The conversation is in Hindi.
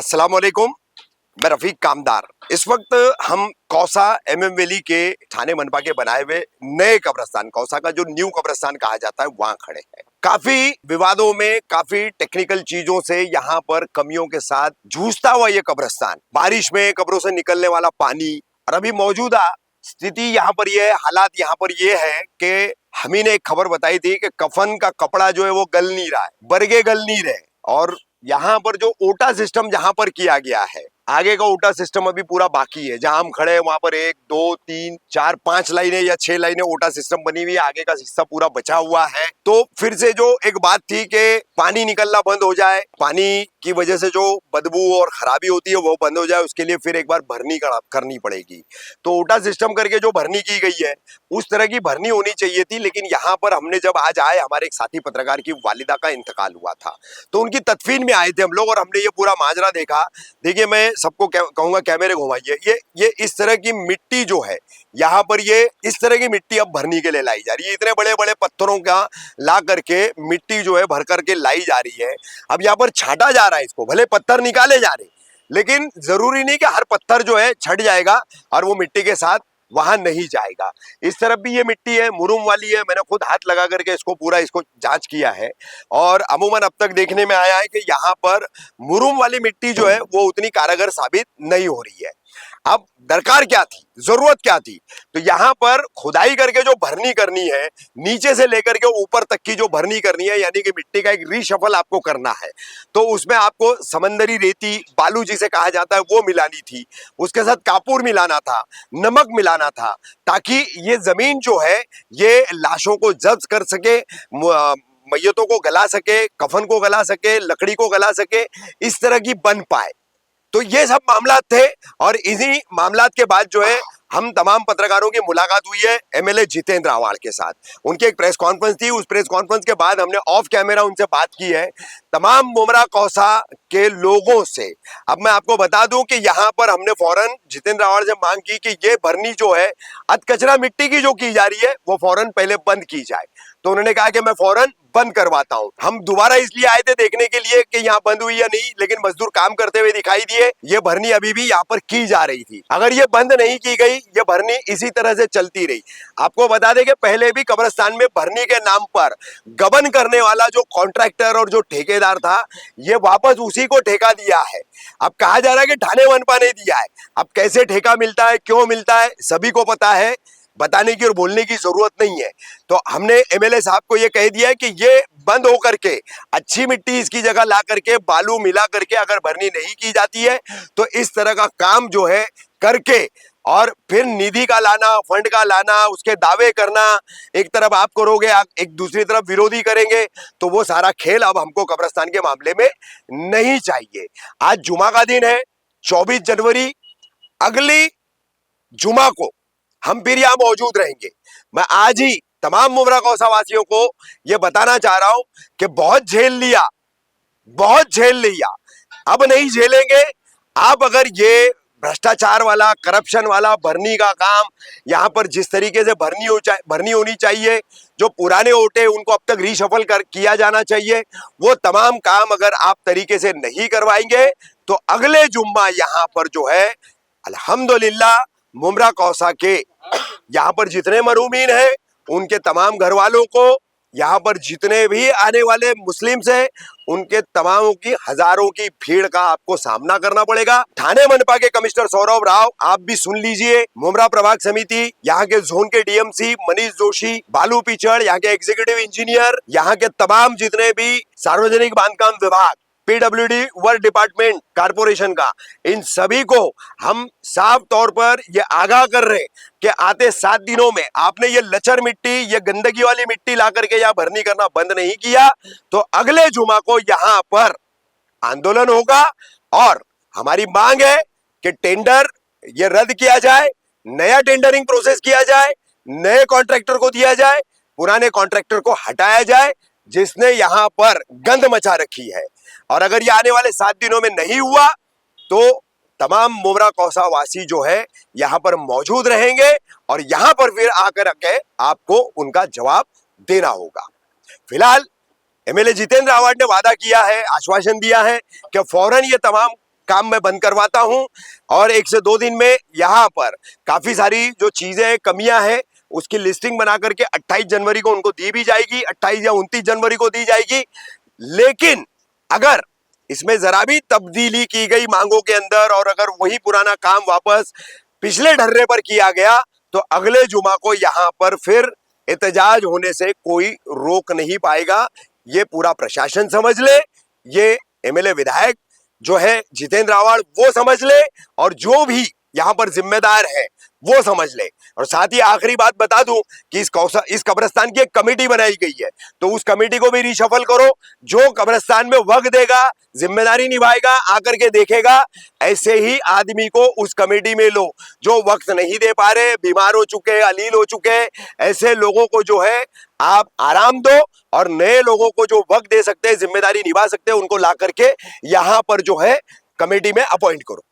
अस्सलाम वालेकुम। मैं रफीक कामदार। इस वक्त हम कौसा एमएम वैली के थाने मनपा के बनाए हुए नए कब्रिस्तान, कौसा का जो न्यू कब्रिस्तान कहा जाता है, वहां खड़े हैं। काफी विवादों में, काफी टेक्निकल चीजों से यहाँ पर कमियों के साथ जूझता हुआ ये कब्रिस्तान, बारिश में कब्रों से निकलने वाला पानी, और अभी मौजूदा स्थिति यहाँ पर ये, हालात यहाँ पर ये है कि हमी ने एक खबर बताई थी कि कफन का कपड़ा जो है वो गल नहीं रहा है, बरगे गल नहीं रहे। और यहाँ पर जो ओटा सिस्टम जहां पर किया गया है, आगे का ओटा सिस्टम अभी पूरा बाकी है। जहां हम खड़े हैं वहां पर 1 2 3 4 5 लाइनें या 6 लाइनें ओटा सिस्टम बनी हुई है, आगे का हिस्सा पूरा बचा हुआ है। तो फिर से जो एक बात थी कि पानी निकलना बंद हो जाए, पानी की वजह से जो बदबू और खराबी होती है वो बंद हो जाए, उसके लिए फिर एक बार भरनी करनी पड़ेगी। तो ओटा सिस्टम करके जो भरनी की गई है, उस तरह की भरनी होनी चाहिए थी। लेकिन यहाँ पर हमने जब आज आए, हमारे एक साथी पत्रकार की वालिदा का इंतकाल हुआ था, तो उनकी तदफीन में आए थे हम लोग, और हमने ये पूरा माजरा देखा। देखिए, मैं सबको कहूंगा कैमरे घुमाइए, ये इस तरह की मिट्टी जो है यहाँ पर, ये इस तरह की मिट्टी अब भरनी के लिए लाई जा रही है। इतने बड़े बड़े पत्थरों का ला करके मिट्टी जो है भर करके लाई जा रही है। अब यहाँ पर छाटा जा रहा है इसको, भले पत्थर निकाले जा रहे, लेकिन जरूरी नहीं कि हर पत्थर जो है छट जाएगा और वो मिट्टी के साथ वहां नहीं जाएगा। इस तरफ भी ये मिट्टी है, मुरुम वाली है। मैंने खुद हाथ लगा करके इसको जांच किया है, और अमूमन अब तक देखने में आया है कि यहाँ पर मुरुम वाली मिट्टी जो है वो उतनी कारगर साबित नहीं हो रही है। अब दरकार क्या थी, जरूरत क्या थी? तो यहाँ पर खुदाई करके जो भरनी करनी है, नीचे से लेकर के ऊपर तक की जो भरनी करनी है, यानी कि मिट्टी का एक रीशफल आपको करना है। तो उसमें आपको समंदरी रेती, बालू जिसे कहा जाता है, वो मिलानी थी। उसके साथ कापूर मिलाना था, नमक मिलाना था, ताकि ये जमीन जो है ये लाशों को जब्त कर सके, मैयतों को गला सके, कफन को गला सके, लकड़ी को गला सके, इस तरह की बन पाए। तो ये सब मामला थे, और इन्हीं मामलात के बाद जो है हम तमाम पत्रकारों की मुलाकात हुई है एमएलए जितेंद्र आव्हाड के साथ। उनकी एक प्रेस कॉन्फ्रेंस थी, उस प्रेस कॉन्फ्रेंस के बाद हमने ऑफ कैमरा उनसे बात की है, तमाम मुमरा कौसा के लोगों से। अब मैं आपको बता दूं कि यहाँ पर हमने फौरन जितेंद्र आव्हाड से मांग की कि ये भरनी जो है अधकचरा मिट्टी की जो की जा रही है, वो फौरन पहले बंद की जाए। तो उन्होंने कहा कि मैं फौरन बंद करवाता हूं। हम दोबारा इसलिए आए थे देखने के लिए कि यहाँ बंद हुई या नहीं, लेकिन मजदूर काम करते हुए दिखाई दिए। ये भरनी अभी भी यहाँ पर की जा रही थी। अगर ये बंद नहीं की गई, ये भरनी इसी तरह से चलती रही। आपको बता दें कि पहले भी कब्रिस्तान में भरनी के नाम पर गबन करने वाला जो कॉन्ट्रैक्टर और जो ठेकेदार था, ये वापस उसी को ठेका दिया है। अब कहा जा रहा है कि थाने मनपा ने दिया है। अब कैसे ठेका मिलता है, क्यों मिलता है, सभी को पता है, बताने की और बोलने की जरूरत नहीं है। तो हमने एमएलए साहब को ये कह दिया है कि ये बंद हो करके अच्छी मिट्टी इसकी जगह ला करके, बालू मिला करके अगर भरनी नहीं की जाती है, तो इस तरह का काम जो है करके, और फिर निधि का लाना, फंड का लाना, उसके दावे करना, एक तरफ आप करोगे, एक दूसरी तरफ विरोधी करेंगे, तो वो सारा खेल अब हमको कब्रिस्तान के मामले में नहीं चाहिए। आज जुमा का दिन है, 24 जनवरी, अगली जुमा को हम फिर यहां मौजूद रहेंगे। मैं आज ही तमाम मुमरा कौसा वासियों को यह बताना चाह रहा हूं कि बहुत झेल लिया, बहुत झेल लिया, अब नहीं झेलेंगे। आप अगर ये भ्रष्टाचार वाला, करप्शन वाला भरनी का काम, यहाँ पर जिस तरीके से भरनी होनी चाहिए, जो पुराने ओटे उनको अब तक रीशफल किया जाना चाहिए, वो तमाम काम अगर आप तरीके से नहीं करवाएंगे, तो अगले जुम्मा यहाँ पर जो है, अल्हम्दुलिल्लाह, मुमरा कौसा के यहाँ पर जितने मरूमीन हैं, उनके तमाम घर वालों को, यहाँ पर जितने भी आने वाले मुस्लिम्स हैं, उनके तमामों की, हजारों की भीड़ का आपको सामना करना पड़ेगा। थाने मनपा के कमिश्नर सौरभ राव, आप भी सुन लीजिए, मुमरा प्रभाग समिति, यहाँ के जोन के डीएमसी मनीष जोशी, बालू पिचड़, यहाँ के एग्जीक्यूटिव इंजीनियर, यहाँ के तमाम जितने भी सार्वजनिक बांधकाम विभाग, पीडब्ल्यूडी वर्क डिपार्टमेंट कारपोरेशन का, इन सभी को हम साफ तौर पर ये आगाह कर रहे हैं कि आते 7 दिनों में आपने ये लचर मिट्टी, ये गंदगी वाली मिट्टी ला करके यहाँ भरनी करना बंद नहीं किया, तो अगले जुमा को यहाँ पर आंदोलन होगा। और हमारी मांग है कि टेंडर ये रद्द किया जाए, नया टेंडरिंग प्रोसेस किया जाए, नए कॉन्ट्रैक्टर को दिया जाए, पुराने कॉन्ट्रैक्टर को हटाया जाए जिसने यहाँ पर गंद मचा रखी है। और अगर ये आने वाले 7 दिनों में नहीं हुआ, तो तमाम मुमरा कौसा वासी जो है यहाँ पर मौजूद रहेंगे, और यहाँ पर फिर आकर के आपको उनका जवाब देना होगा। फिलहाल एमएलए जितेंद्र आव्हाड ने वादा किया है, आश्वासन दिया है कि फौरन ये तमाम काम मैं बंद करवाता हूं और 1 से 2 दिन में यहाँ पर काफी सारी जो चीजें कमियां हैं उसकी लिस्टिंग बना करके 28 जनवरी को उनको दी भी जाएगी, 28 या 29 जनवरी को दी जाएगी। लेकिन अगर इसमें जरा भी तब्दीली की गई मांगों के अंदर और अगर वही पुराना काम वापस पिछले ढर्रे पर किया गया तो अगले जुमा को यहां पर फिर एहतजाज होने से कोई रोक नहीं पाएगा। ये पूरा प्रशासन समझ ले, ये एमएलए विधायक जो है जितेंद्र आवाड़ वो समझ ले और जो भी यहां पर जिम्मेदार है वो समझ ले। और साथ ही आखिरी बात बता दूं कि इस कब्रिस्तान की एक कमेटी बनाई गई है, तो उस कमेटी को भी रिशफल करो। जो कब्रिस्तान में वक्त देगा, जिम्मेदारी निभाएगा, आकर के देखेगा, ऐसे ही आदमी को उस कमेटी में लो। जो वक्त नहीं दे पा रहे, बीमार हो चुके, अलील हो चुके, ऐसे लोगों को जो है आप आराम दो और नए लोगों को जो वक्त दे सकते हैं, जिम्मेदारी निभा सकते हैं, उनको ला करके यहां पर जो है कमेटी में अपॉइंट करो।